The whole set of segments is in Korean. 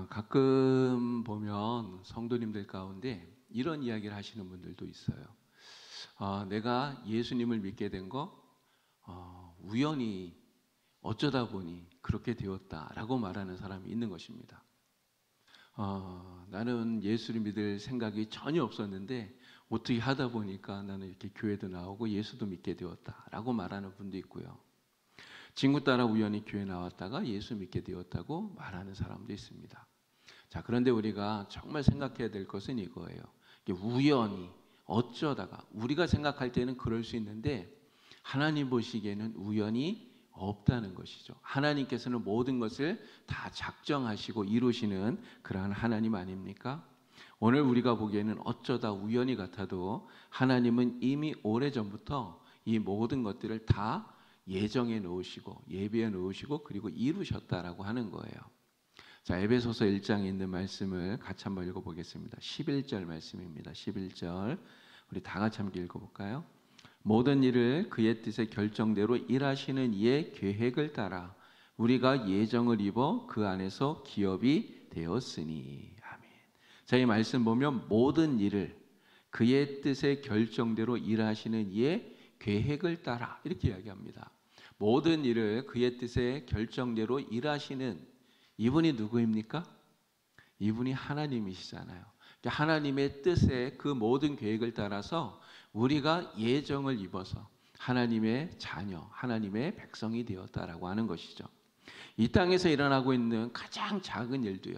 가끔 보면 성도님들 가운데 이런 이야기를 하시는 분들도 있어요. 내가 예수님을 믿게 된 거 우연히 어쩌다 보니 그렇게 되었다라고 말하는 사람이 있는 것입니다. 나는 예수를 믿을 생각이 전혀 없었는데 어떻게 하다 보니까 나는 이렇게 교회도 나오고 예수도 믿게 되었다라고 말하는 분도 있고요. 친구 따라 우연히 교회 나왔다가 예수 믿게 되었다고 말하는 사람도 있습니다. 자, 그런데 우리가 정말 생각해야 될 것은 이거예요. 이게 우연히 어쩌다가 우리가 생각할 때는 그럴 수 있는데 하나님 보시기에는 우연이 없다는 것이죠. 하나님께서는 모든 것을 다 작정하시고 이루시는 그러한 하나님 아닙니까? 오늘 우리가 보기에는 어쩌다 우연히 같아도 하나님은 이미 오래전부터 이 모든 것들을 다 예정해 놓으시고 예비해 놓으시고 그리고 이루셨다라고 하는 거예요. 자, 에베소서 1장에 있는 말씀을 같이 한번 읽어보겠습니다. 11절 말씀입니다. 11절 우리 다 같이 함께 읽어볼까요? 모든 일을 그의 뜻의 결정대로 일하시는 이의 계획을 따라 우리가 예정을 입어 그 안에서 기업이 되었으니. 아멘. 자, 이 말씀 보면 모든 일을 그의 뜻의 결정대로 일하시는 이의 계획을 따라 이렇게 이야기합니다. 모든 일을 그의 뜻의 결정대로 일하시는 이분이 누구입니까? 이분이 하나님이시잖아요. 하나님의 뜻에 그 모든 계획을 따라서 우리가 예정을 입어서 하나님의 자녀, 하나님의 백성이 되었다라고 하는 것이죠. 이 땅에서 일어나고 있는 가장 작은 일도요,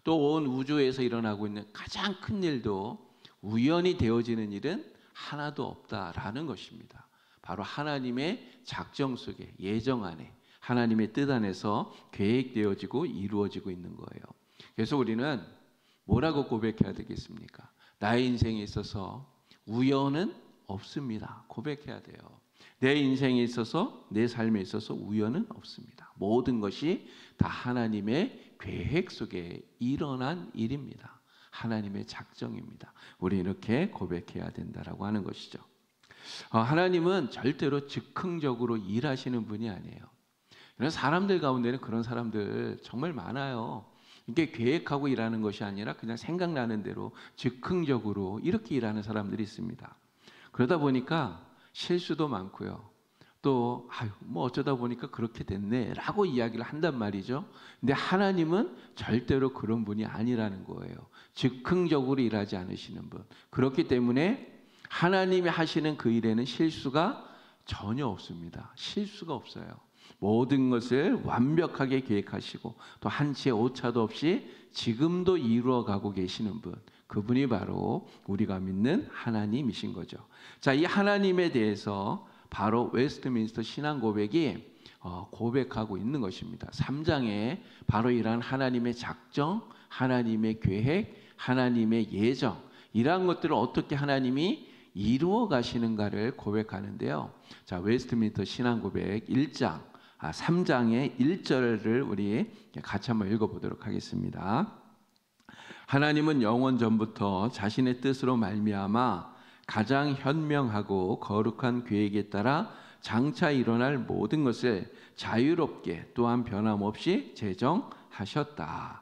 또 온 우주에서 일어나고 있는 가장 큰 일도 우연히 되어지는 일은 하나도 없다라는 것입니다. 바로 하나님의 작정 속에 예정 안에 하나님의 뜻 안에서 계획되어지고 이루어지고 있는 거예요. 그래서 우리는 뭐라고 고백해야 되겠습니까? 나의 인생에 있어서 우연은 없습니다. 고백해야 돼요. 내 인생에 있어서 내 삶에 있어서 우연은 없습니다. 모든 것이 다 하나님의 계획 속에 일어난 일입니다. 하나님의 작정입니다. 우리 이렇게 고백해야 된다라고 하는 것이죠. 하나님은 절대로 즉흥적으로 일하시는 분이 아니에요. 이런 사람들 가운데는 그런 사람들 정말 많아요. 이게 계획하고 일하는 것이 아니라 그냥 생각나는 대로 즉흥적으로 이렇게 일하는 사람들이 있습니다. 그러다 보니까 실수도 많고요. 또 뭐 어쩌다 보니까 그렇게 됐네 라고 이야기를 한단 말이죠. 근데 하나님은 절대로 그런 분이 아니라는 거예요. 즉흥적으로 일하지 않으시는 분. 그렇기 때문에 하나님이 하시는 그 일에는 실수가 전혀 없습니다. 실수가 없어요. 모든 것을 완벽하게 계획하시고 또 한치의 오차도 없이 지금도 이루어가고 계시는 분, 그분이 바로 우리가 믿는 하나님이신 거죠. 자, 이 하나님에 대해서 바로 웨스트민스터 신앙 고백이 고백하고 있는 것입니다. 3장에 바로 이러한 하나님의 작정, 하나님의 계획, 하나님의 예정, 이러한 것들을 어떻게 하나님이 이루어 가시는가를 고백하는데요. 자, 웨스트민스터 신앙 고백 3장의 1절을 우리 같이 한번 읽어보도록 하겠습니다. 하나님은 영원 전부터 자신의 뜻으로 말미암아 가장 현명하고 거룩한 계획에 따라 장차 일어날 모든 것을 자유롭게 또한 변함없이 제정하셨다.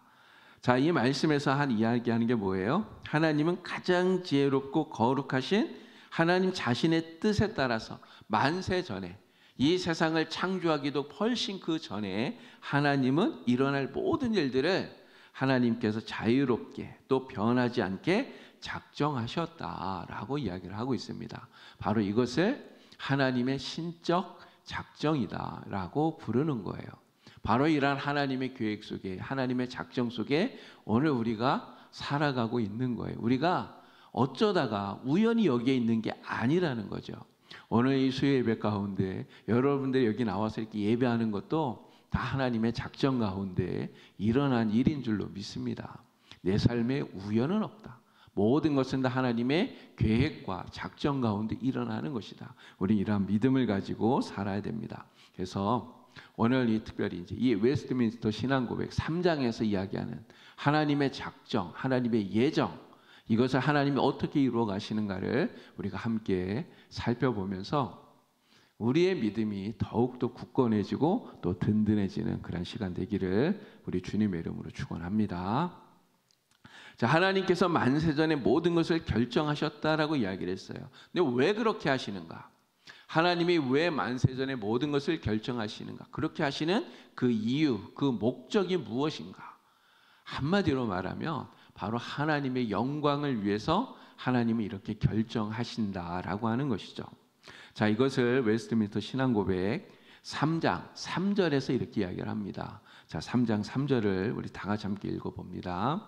자, 이 말씀에서 이야기하는 게 뭐예요? 하나님은 가장 지혜롭고 거룩하신 하나님 자신의 뜻에 따라서 만세 전에 이 세상을 창조하기도 훨씬 그 전에 하나님은 일어날 모든 일들을 하나님께서 자유롭게 또 변하지 않게 작정하셨다라고 이야기를 하고 있습니다. 바로 이것을 하나님의 신적 작정이다라고 부르는 거예요. 바로 이러한 하나님의 계획 속에, 하나님의 작정 속에 오늘 우리가 살아가고 있는 거예요. 우리가 어쩌다가 우연히 여기에 있는 게 아니라는 거죠. 오늘 이 수요 예배 가운데 여러분들 여기 나와서 이렇게 예배하는 것도 다 하나님의 작정 가운데 일어난 일인 줄로 믿습니다. 내 삶에 우연은 없다. 모든 것은 다 하나님의 계획과 작정 가운데 일어나는 것이다. 우리 이러한 믿음을 가지고 살아야 됩니다. 그래서 오늘 특별히 이제 이 웨스트민스터 신앙 고백 3장에서 이야기하는 하나님의 작정, 하나님의 예정, 이것을 하나님이 어떻게 이루어 가시는가를 우리가 함께 살펴보면서 우리의 믿음이 더욱더 굳건해지고 또 든든해지는 그런 시간 되기를 우리 주님의 이름으로 축원합니다. 자, 하나님께서 만세전에 모든 것을 결정하셨다라고 이야기를 했어요. 근데 왜 그렇게 하시는가? 하나님이 왜 만세전에 모든 것을 결정하시는가? 그렇게 하시는 그 이유, 그 목적이 무엇인가? 한마디로 말하면 바로 하나님의 영광을 위해서 하나님이 이렇게 결정하신다라고 하는 것이죠. 자, 이것을 웨스트민스터 신앙고백 3장 3절에서 이렇게 이야기를 합니다. 자, 3장 3절을 우리 다 같이 함께 읽어봅니다.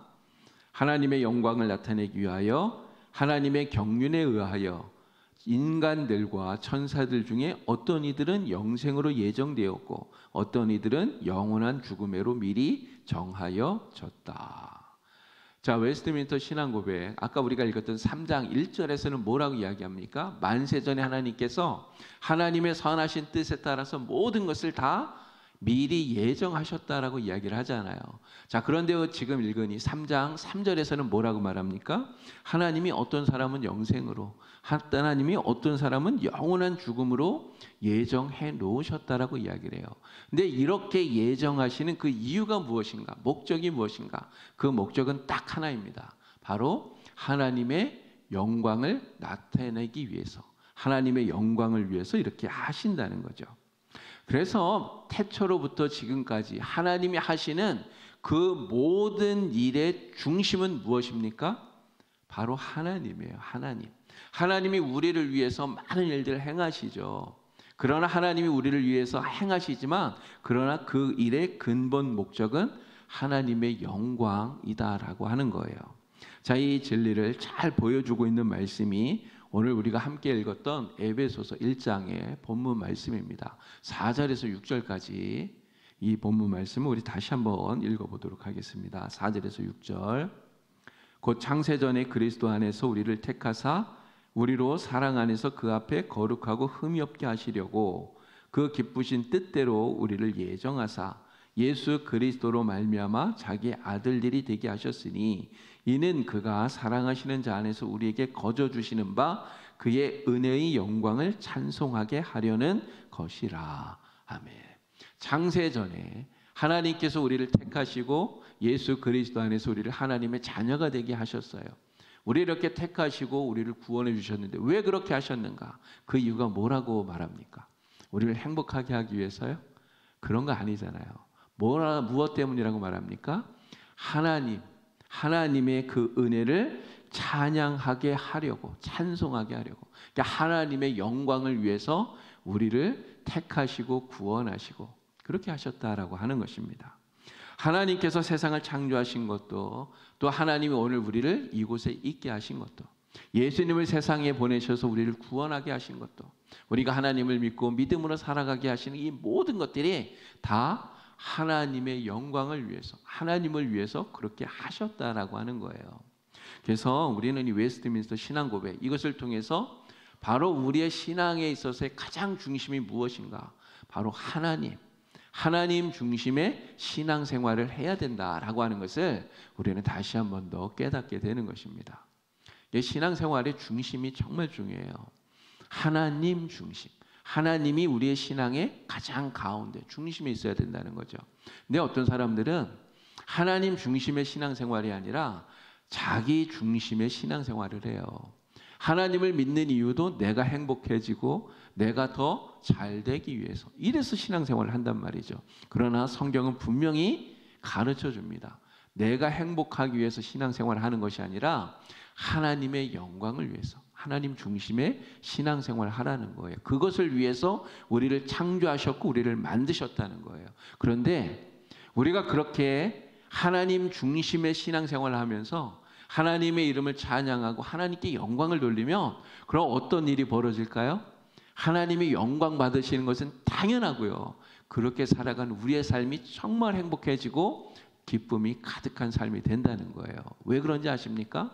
하나님의 영광을 나타내기 위하여 하나님의 경륜에 의하여 인간들과 천사들 중에 어떤 이들은 영생으로 예정되었고 어떤 이들은 영원한 죽음으로 미리 정하여졌다. 자, 웨스트민스터 신앙고백 아까 우리가 읽었던 3장 1절에서는 뭐라고 이야기합니까? 만세전에 하나님께서 하나님의 선하신 뜻에 따라서 모든 것을 다 미리 예정하셨다라고 이야기를 하잖아요. 자, 그런데 지금 읽으니 3장 3절에서는 뭐라고 말합니까? 하나님이 어떤 사람은 영생으로, 하나님이 어떤 사람은 영원한 죽음으로 예정해 놓으셨다라고 이야기를 해요. 근데 이렇게 예정하시는 그 이유가 무엇인가? 목적이 무엇인가? 그 목적은 딱 하나입니다. 바로 하나님의 영광을 나타내기 위해서, 하나님의 영광을 위해서 이렇게 하신다는 거죠. 그래서 태초로부터 지금까지 하나님이 하시는 그 모든 일의 중심은 무엇입니까? 바로 하나님이에요. 하나님. 하나님이 우리를 위해서 많은 일들을 행하시죠. 그러나 하나님이 우리를 위해서 행하시지만 그러나 그 일의 근본 목적은 하나님의 영광이다라고 하는 거예요. 자, 이 진리를 잘 보여주고 있는 말씀이 오늘 우리가 함께 읽었던 에베소서 1장의 본문 말씀입니다. 4절에서 6절까지 이 본문 말씀을 우리 다시 한번 읽어보도록 하겠습니다. 4절에서 6절. 곧 창세전에 그리스도 안에서 우리를 택하사 우리로 사랑 안에서 그 앞에 거룩하고 흠이 없게 하시려고 그 기쁘신 뜻대로 우리를 예정하사 예수 그리스도로 말미암아 자기 아들들이 되게 하셨으니 이는 그가 사랑하시는 자 안에서 우리에게 거저 주시는 바 그의 은혜의 영광을 찬송하게 하려는 것이라. 아멘. 창세전에 하나님께서 우리를 택하시고 예수 그리스도 안에서 우리를 하나님의 자녀가 되게 하셨어요. 우리를 이렇게 택하시고 우리를 구원해 주셨는데 왜 그렇게 하셨는가? 그 이유가 뭐라고 말합니까? 우리를 행복하게 하기 위해서요? 그런 거 아니잖아요. 무엇 때문이라고 말합니까? 하나님의 그 은혜를 찬양하게 하려고, 찬송하게 하려고. 그러니까 하나님의 영광을 위해서 우리를 택하시고 구원하시고 그렇게 하셨다라고 하는 것입니다. 하나님께서 세상을 창조하신 것도 또 하나님이 오늘 우리를 이곳에 있게 하신 것도 예수님을 세상에 보내셔서 우리를 구원하게 하신 것도 우리가 하나님을 믿고 믿음으로 살아가게 하시는 이 모든 것들이 다 하나님의 영광을 위해서 하나님을 위해서 그렇게 하셨다라고 하는 거예요. 그래서 우리는 이 웨스트민스터 신앙고백 이것을 통해서 바로 우리의 신앙에 있어서의 가장 중심이 무엇인가? 바로 하나님 중심의 신앙생활을 해야 된다라고 하는 것을 우리는 다시 한 번 더 깨닫게 되는 것입니다. 신앙생활의 중심이 정말 중요해요. 하나님 중심. 하나님이 우리의 신앙의 가장 가운데 중심에 있어야 된다는 거죠. 근데 어떤 사람들은 하나님 중심의 신앙생활이 아니라 자기 중심의 신앙생활을 해요. 하나님을 믿는 이유도 내가 행복해지고 내가 더 잘 되기 위해서 이래서 신앙생활을 한단 말이죠. 그러나 성경은 분명히 가르쳐 줍니다. 내가 행복하기 위해서 신앙생활을 하는 것이 아니라 하나님의 영광을 위해서 하나님 중심의 신앙생활을 하라는 거예요. 그것을 위해서 우리를 창조하셨고 우리를 만드셨다는 거예요. 그런데 우리가 그렇게 하나님 중심의 신앙생활을 하면서 하나님의 이름을 찬양하고 하나님께 영광을 돌리면 그럼 어떤 일이 벌어질까요? 하나님이 영광 받으시는 것은 당연하고요. 그렇게 살아가는 우리의 삶이 정말 행복해지고 기쁨이 가득한 삶이 된다는 거예요. 왜 그런지 아십니까?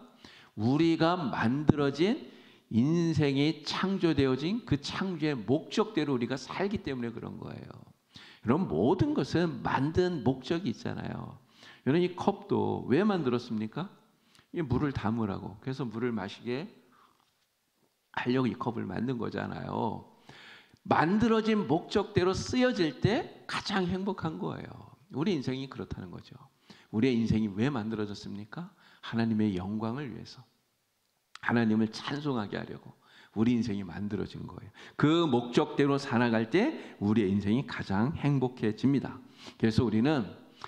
우리가 만들어진 인생이 창조되어진 그 창조의 목적대로 우리가 살기 때문에 그런 거예요. 그럼 모든 것은 만든 목적이 있잖아요. 여러분 이 컵도 왜 만들었습니까? 이 물을 담으라고. 그래서 물을 마시게 하려고 이 컵을 만든 거잖아요. 만들어진 목적대로 쓰여질 때 가장 행복한 거예요. 우리 인생이 그렇다는 거죠. 우리의 인생이 왜 만들어졌습니까? 하나님의 영광을 위해서, 하나님을 찬송하게 하려고 우리 인생이 만들어진 거예요. 그 목적대로 살아갈 때 우리의 인생이 가장 행복해집니다. 그래서 우리는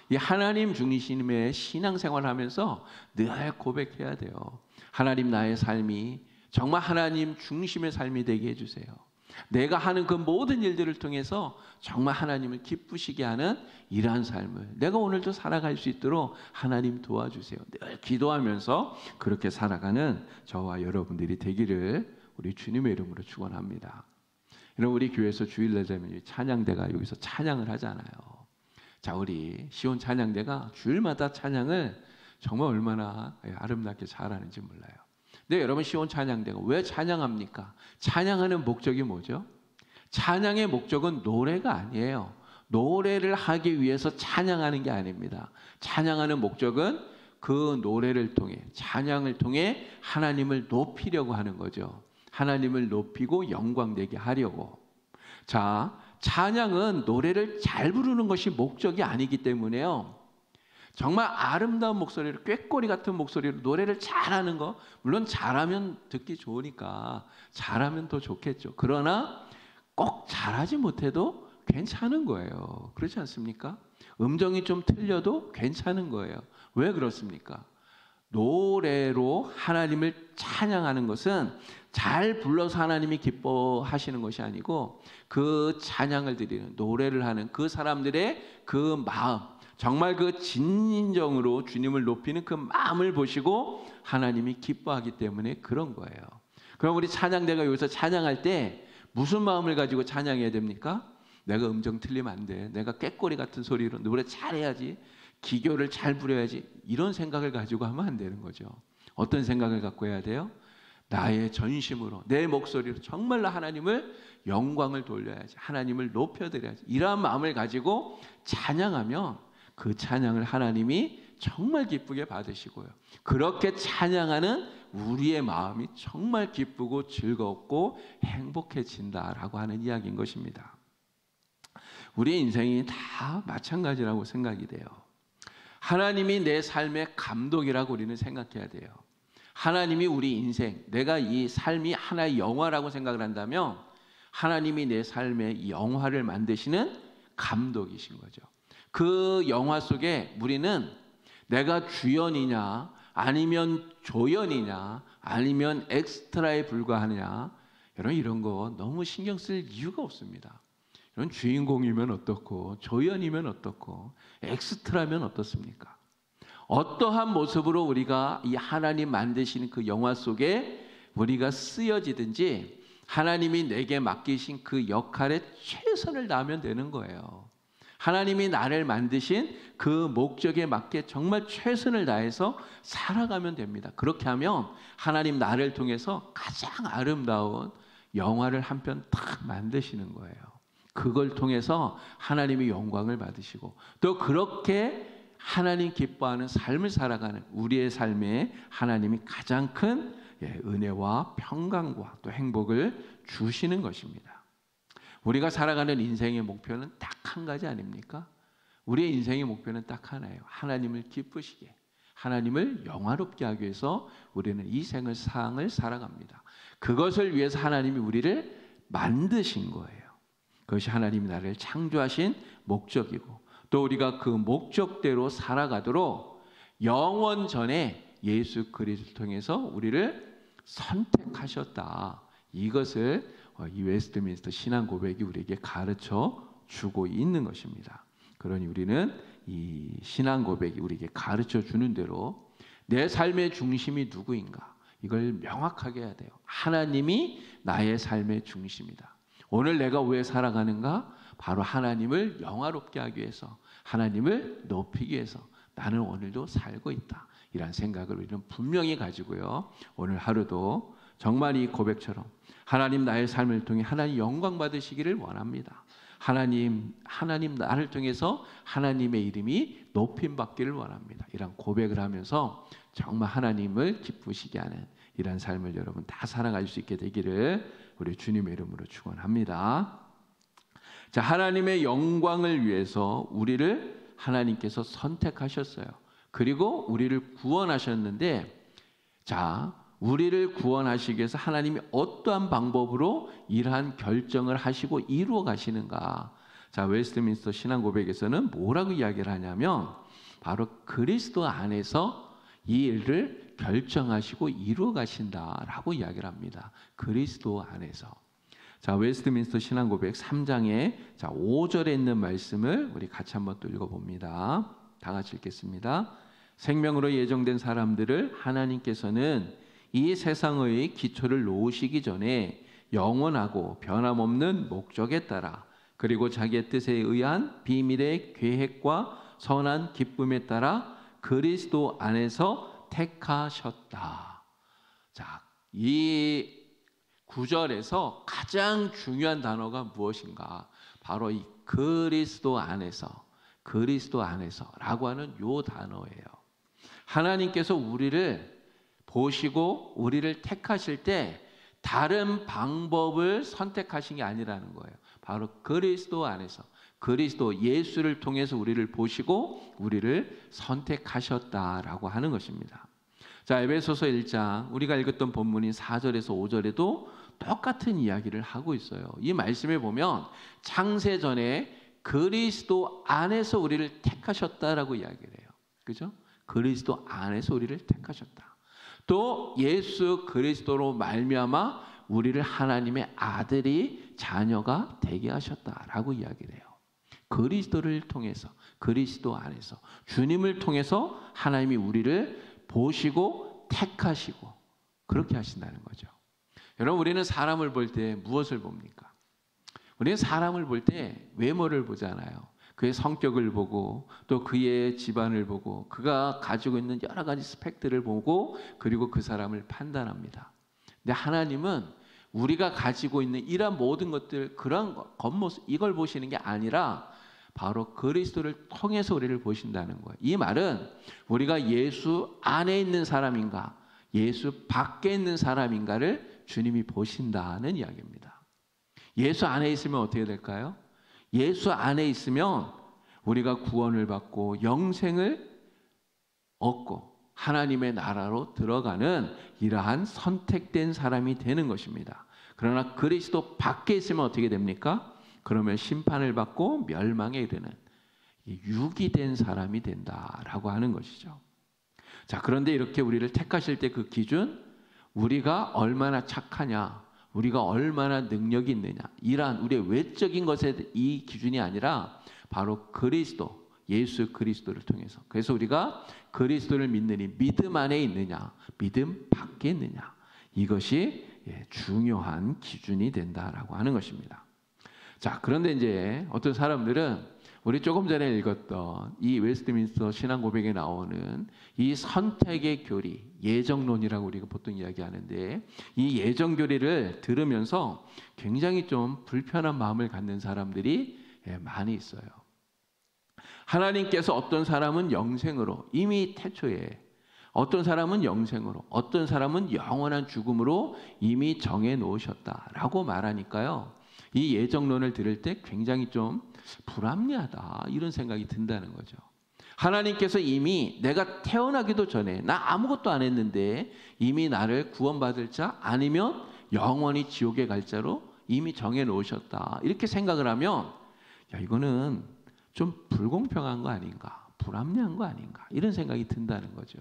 이 하나님 중심의 신앙생활을 하면서 늘 고백해야 돼요. 하나님, 나의 삶이 정말 하나님 중심의 삶이 되게 해주세요. 내가 하는 그 모든 일들을 통해서 정말 하나님을 기쁘시게 하는 이러한 삶을 내가 오늘도 살아갈 수 있도록 하나님 도와주세요. 늘 기도하면서 그렇게 살아가는 저와 여러분들이 되기를 우리 주님의 이름으로 축원합니다. 여러분, 우리 교회에서 주일날 되면 찬양대가 여기서 찬양을 하잖아요. 자, 우리 시온 찬양대가 주일마다 찬양을 정말 얼마나 아름답게 잘하는지 몰라요. 근데 여러분, 시온 찬양대가 왜 찬양합니까? 찬양하는 목적이 뭐죠? 찬양의 목적은 노래가 아니에요. 노래를 하기 위해서 찬양하는 게 아닙니다. 찬양하는 목적은 그 노래를 통해, 찬양을 통해 하나님을 높이려고 하는 거죠. 하나님을 높이고 영광되게 하려고. 자, 찬양은 노래를 잘 부르는 것이 목적이 아니기 때문에요. 정말 아름다운 목소리로, 꾀꼬리 같은 목소리로 노래를 잘하는 거, 물론 잘하면 듣기 좋으니까 잘하면 더 좋겠죠. 그러나 꼭 잘하지 못해도 괜찮은 거예요. 그렇지 않습니까? 음정이 좀 틀려도 괜찮은 거예요. 왜 그렇습니까? 노래로 하나님을 찬양하는 것은 잘 불러서 하나님이 기뻐하시는 것이 아니고, 그 찬양을 드리는, 노래를 하는 그 사람들의 그 마음, 정말 그 진정으로 주님을 높이는 그 마음을 보시고 하나님이 기뻐하기 때문에 그런 거예요. 그럼 우리 찬양대가 여기서 찬양할 때 무슨 마음을 가지고 찬양해야 됩니까? 내가 음정 틀리면 안 돼, 내가 꾀꼬리 같은 소리로 노래 잘해야지, 기교를 잘 부려야지, 이런 생각을 가지고 하면 안 되는 거죠. 어떤 생각을 갖고 해야 돼요? 나의 전심으로, 내 목소리로 정말로 하나님을 영광을 돌려야지, 하나님을 높여드려야지, 이러한 마음을 가지고 찬양하면 그 찬양을 하나님이 정말 기쁘게 받으시고요, 그렇게 찬양하는 우리의 마음이 정말 기쁘고 즐겁고 행복해진다라고 하는 이야기인 것입니다. 우리의 인생이 다 마찬가지라고 생각이 돼요. 하나님이 내 삶의 감독이라고 우리는 생각해야 돼요. 하나님이 우리 인생, 내가 이 삶이 하나의 영화라고 생각을 한다면 하나님이 내 삶의 영화를 만드시는 감독이신 거죠. 그 영화 속에 우리는 내가 주연이냐 아니면 조연이냐 아니면 엑스트라에 불과하느냐, 여러분, 이런 거 너무 신경 쓸 이유가 없습니다. 이런 주인공이면 어떻고 조연이면 어떻고 엑스트라면 어떻습니까? 어떠한 모습으로 우리가 이 하나님 만드시는 그 영화 속에 우리가 쓰여지든지 하나님이 내게 맡기신 그 역할에 최선을 다하면 되는 거예요. 하나님이 나를 만드신 그 목적에 맞게 정말 최선을 다해서 살아가면 됩니다. 그렇게 하면 하나님 나를 통해서 가장 아름다운 영화를 한 편 딱 만드시는 거예요. 그걸 통해서 하나님이 영광을 받으시고, 또 그렇게 하나님 기뻐하는 삶을 살아가는 우리의 삶에 하나님이 가장 큰 은혜와 평강과 또 행복을 주시는 것입니다. 우리가 살아가는 인생의 목표는 딱 한 가지 아닙니까? 우리의 인생의 목표는 딱 하나예요. 하나님을 기쁘시게, 하나님을 영화롭게 하기 위해서 우리는 이 생을 상을 살아갑니다. 그것을 위해서 하나님이 우리를 만드신 거예요. 그것이 하나님이 나를 창조하신 목적이고, 또 우리가 그 목적대로 살아가도록 영원 전에 예수 그리스도를 통해서 우리를 선택하셨다. 이것을 이 웨스트민스터 신앙 고백이 우리에게 가르쳐 주고 있는 것입니다. 그러니 우리는 이 신앙 고백이 우리에게 가르쳐 주는 대로 내 삶의 중심이 누구인가, 이걸 명확하게 해야 돼요. 하나님이 나의 삶의 중심이다. 오늘 내가 왜 살아가는가? 바로 하나님을 영화롭게 하기 위해서, 하나님을 높이기 위해서 나는 오늘도 살고 있다. 이런 생각을 우리는 분명히 가지고요, 오늘 하루도 정말 이 고백처럼 하나님 나의 삶을 통해 하나님 영광 받으시기를 원합니다. 하나님 나를 통해서 하나님의 이름이 높임 받기를 원합니다. 이런 고백을 하면서 정말 하나님을 기쁘시게 하는 이런 삶을 여러분 다 살아갈 수 있게 되기를 우리 주님의 이름으로 축원합니다. 자, 하나님의 영광을 위해서 우리를 하나님께서 선택하셨어요. 그리고 우리를 구원하셨는데, 자, 우리를 구원하시기 위해서 하나님이 어떠한 방법으로 이러한 결정을 하시고 이루어 가시는가? 자, 웨스트민스터 신앙고백에서는 뭐라고 이야기를 하냐면 바로 그리스도 안에서 이 일을 결정하시고 이루어 가신다라고 이야기를 합니다. 그리스도 안에서. 자, 웨스트민스터 신앙고백 3장에 5절에 있는 말씀을 우리 같이 한번 또 읽어봅니다. 다 같이 읽겠습니다. 생명으로 예정된 사람들을 하나님께서는 이 세상의 기초를 놓으시기 전에 영원하고 변함없는 목적에 따라 그리고 자기의 뜻에 의한 비밀의 계획과 선한 기쁨에 따라 그리스도 안에서 택하셨다. 자, 이 구절에서 가장 중요한 단어가 무엇인가? 바로 이 그리스도 안에서라고 하는 요 단어예요. 하나님께서 우리를 보시고 우리를 택하실 때 다른 방법을 선택하신 게 아니라는 거예요. 바로 그리스도 안에서, 그리스도 예수를 통해서 우리를 보시고 우리를 선택하셨다라고 하는 것입니다. 자, 에베소서 1장 우리가 읽었던 본문인 4절에서 5절에도 똑같은 이야기를 하고 있어요. 이 말씀에 보면 창세전에 그리스도 안에서 우리를 택하셨다라고 이야기를 해요. 그죠? 그리스도 안에서 우리를 택하셨다. 또 예수 그리스도로 말미암아 우리를 하나님의 아들이 자녀가 되게 하셨다라고 이야기를 해요. 그리스도를 통해서, 그리스도 안에서 주님을 통해서 하나님이 우리를 보시고 택하시고 그렇게 하신다는 거죠. 여러분, 우리는 사람을 볼 때 무엇을 봅니까? 우리는 사람을 볼 때 외모를 보잖아요. 그의 성격을 보고 또 그의 집안을 보고 그가 가지고 있는 여러 가지 스펙들을 보고 그리고 그 사람을 판단합니다. 근데 하나님은 우리가 가지고 있는 이러한 모든 것들, 그런 겉모습, 이걸 보시는 게 아니라 바로 그리스도를 통해서 우리를 보신다는 거예요. 이 말은 우리가 예수 안에 있는 사람인가 예수 밖에 있는 사람인가를 주님이 보신다는 이야기입니다. 예수 안에 있으면 어떻게 될까요? 예수 안에 있으면 우리가 구원을 받고 영생을 얻고 하나님의 나라로 들어가는 이러한 선택된 사람이 되는 것입니다. 그러나 그리스도 밖에 있으면 어떻게 됩니까? 그러면 심판을 받고 멸망에 이르는 유기된 사람이 된다라고 하는 것이죠. 자, 그런데 이렇게 우리를 택하실 때 그 기준, 우리가 얼마나 착하냐, 우리가 얼마나 능력이 있느냐, 이러한 우리의 외적인 것에 이 기준이 아니라 바로 그리스도, 예수 그리스도를 통해서. 그래서 우리가 그리스도를 믿는 이 믿음 안에 있느냐, 믿음 밖에 있느냐, 이것이 중요한 기준이 된다라고 하는 것입니다. 자, 그런데 이제 어떤 사람들은 우리 조금 전에 읽었던 이 웨스트민스터 신앙고백에 나오는 이 선택의 교리, 예정론이라고 우리가 보통 이야기하는데, 이 예정교리를 들으면서 굉장히 좀 불편한 마음을 갖는 사람들이 많이 있어요. 하나님께서 어떤 사람은 영생으로 이미 태초에, 어떤 사람은 영생으로, 어떤 사람은 영원한 죽음으로 이미 정해 놓으셨다라고 말하니까요, 이 예정론을 들을 때 굉장히 좀 불합리하다 이런 생각이 든다는 거죠. 하나님께서 이미 내가 태어나기도 전에 나 아무것도 안 했는데 이미 나를 구원받을 자 아니면 영원히 지옥에 갈 자로 이미 정해 놓으셨다, 이렇게 생각을 하면 야, 이거는 좀 불공평한 거 아닌가, 불합리한 거 아닌가, 이런 생각이 든다는 거죠.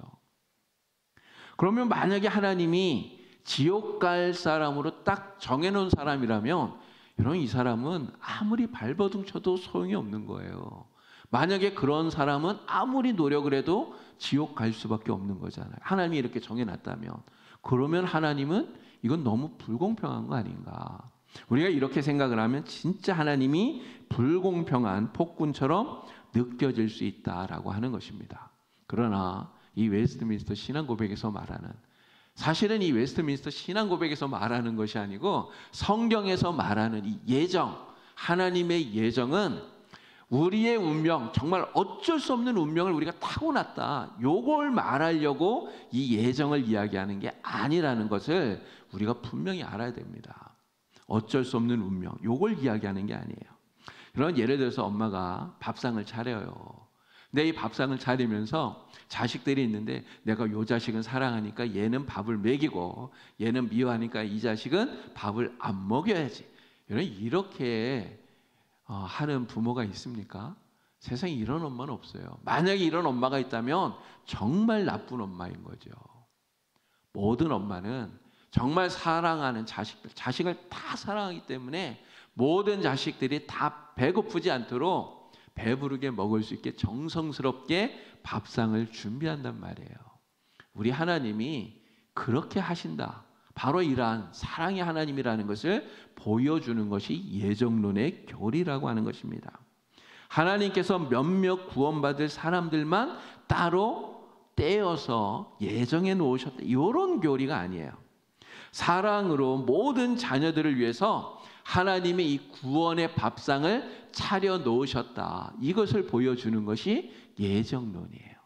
그러면 만약에 하나님이 지옥 갈 사람으로 딱 정해놓은 사람이라면 여러분, 이 사람은 아무리 발버둥 쳐도 소용이 없는 거예요. 만약에 그런 사람은 아무리 노력을 해도 지옥 갈 수밖에 없는 거잖아요. 하나님이 이렇게 정해놨다면. 그러면 하나님은 이건 너무 불공평한 거 아닌가. 우리가 이렇게 생각을 하면 진짜 하나님이 불공평한 폭군처럼 느껴질 수 있다라고 하는 것입니다. 그러나 이 웨스트민스터 신앙고백에서 말하는, 사실은 이 웨스트민스터 신앙고백에서 말하는 것이 아니고 성경에서 말하는 이 예정, 하나님의 예정은 우리의 운명, 정말 어쩔 수 없는 운명을 우리가 타고났다. 요걸 말하려고 이 예정을 이야기하는 게 아니라는 것을 우리가 분명히 알아야 됩니다. 어쩔 수 없는 운명, 요걸 이야기하는 게 아니에요. 그런 예를 들어서 엄마가 밥상을 차려요. 근데 이 밥상을 차리면서 자식들이 있는데 내가 요 자식은 사랑하니까 얘는 밥을 먹이고 얘는 미워하니까 이 자식은 밥을 안 먹여야지. 이렇게 하는 부모가 있습니까? 세상에 이런 엄마는 없어요. 만약에 이런 엄마가 있다면 정말 나쁜 엄마인 거죠. 모든 엄마는 정말 사랑하는 자식을 다 사랑하기 때문에 모든 자식들이 다 배고프지 않도록 배부르게 먹을 수 있게 정성스럽게 밥상을 준비한단 말이에요. 우리 하나님이 그렇게 하신다. 바로 이러한 사랑의 하나님이라는 것을 보여주는 것이 예정론의 교리라고 하는 것입니다. 하나님께서 몇몇 구원받을 사람들만 따로 떼어서 예정해 놓으셨다. 이런 교리가 아니에요. 사랑으로 모든 자녀들을 위해서 하나님이 이 구원의 밥상을 차려 놓으셨다. 이것을 보여주는 것이 예정론이에요.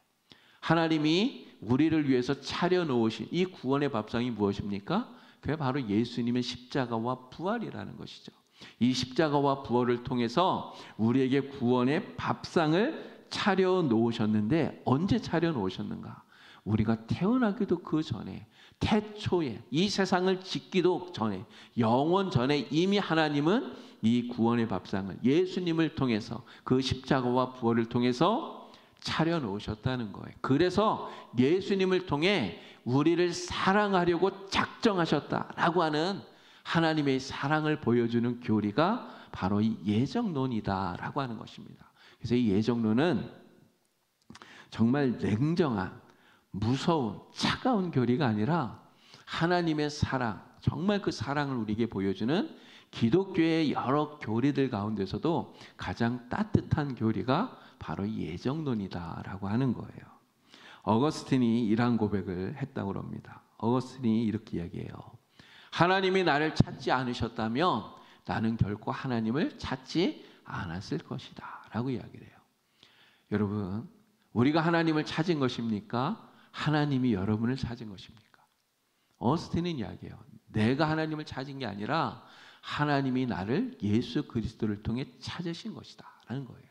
하나님이 우리를 위해서 차려 놓으신 이 구원의 밥상이 무엇입니까? 그게 바로 예수님의 십자가와 부활이라는 것이죠. 이 십자가와 부활을 통해서 우리에게 구원의 밥상을 차려 놓으셨는데 언제 차려 놓으셨는가? 우리가 태어나기도 그 전에, 태초에, 이 세상을 짓기도 전에, 영원 전에 이미 하나님은 이 구원의 밥상을 예수님을 통해서 그 십자가와 부활을 통해서 차려 놓으셨다는 거예요. 그래서 예수님을 통해 우리를 사랑하려고 작정하셨다라고 하는 하나님의 사랑을 보여주는 교리가 바로 이 예정론이다라고 하는 것입니다. 그래서 이 예정론은 정말 냉정한, 무서운, 차가운 교리가 아니라 하나님의 사랑, 정말 그 사랑을 우리에게 보여주는 기독교의 여러 교리들 가운데서도 가장 따뜻한 교리가 바로 예정론이다라고 하는 거예요. 어거스틴이 이러한 고백을 했다고 합니다. 어거스틴이 이렇게 이야기해요. 하나님이 나를 찾지 않으셨다면 나는 결코 하나님을 찾지 않았을 것이다 라고 이야기를 해요. 여러분, 우리가 하나님을 찾은 것입니까? 하나님이 여러분을 찾은 것입니까? 어거스틴은 이야기해요. 내가 하나님을 찾은 게 아니라 하나님이 나를 예수 그리스도를 통해 찾으신 것이다 라는 거예요.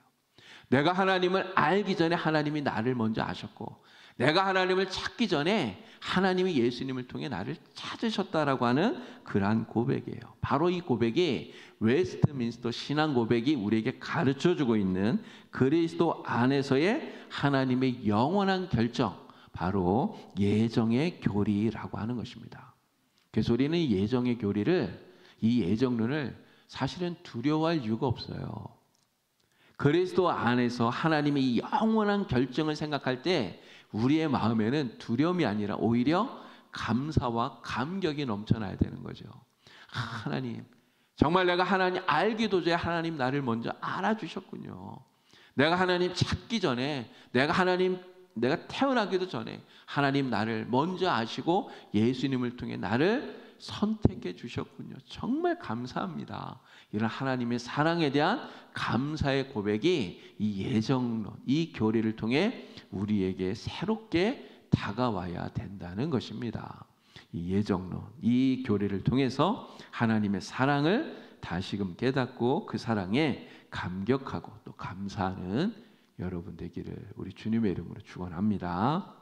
내가 하나님을 알기 전에 하나님이 나를 먼저 아셨고, 내가 하나님을 찾기 전에 하나님이 예수님을 통해 나를 찾으셨다라고 하는 그러한 고백이에요. 바로 이 고백이 웨스트민스터 신앙 고백이 우리에게 가르쳐주고 있는 그리스도 안에서의 하나님의 영원한 결정, 바로 예정의 교리라고 하는 것입니다. 그래서 우리는 이 예정의 교리를, 이 예정론을 사실은 두려워할 이유가 없어요. 그리스도 안에서 하나님의 이 영원한 결정을 생각할 때 우리의 마음에는 두려움이 아니라 오히려 감사와 감격이 넘쳐나야 되는 거죠. 하나님, 정말 내가 하나님 알기도 전에 하나님 나를 먼저 알아주셨군요. 내가 하나님 찾기 전에, 내가 태어나기도 전에 하나님 나를 먼저 아시고 예수님을 통해 나를 선택해 주셨군요. 정말 감사합니다. 이런 하나님의 사랑에 대한 감사의 고백이 이 예정론, 이 교리를 통해 우리에게 새롭게 다가와야 된다는 것입니다. 이 예정론, 이 교리를 통해서 하나님의 사랑을 다시금 깨닫고 그 사랑에 감격하고 또 감사하는 여러분 되기를 우리 주님의 이름으로 축원합니다.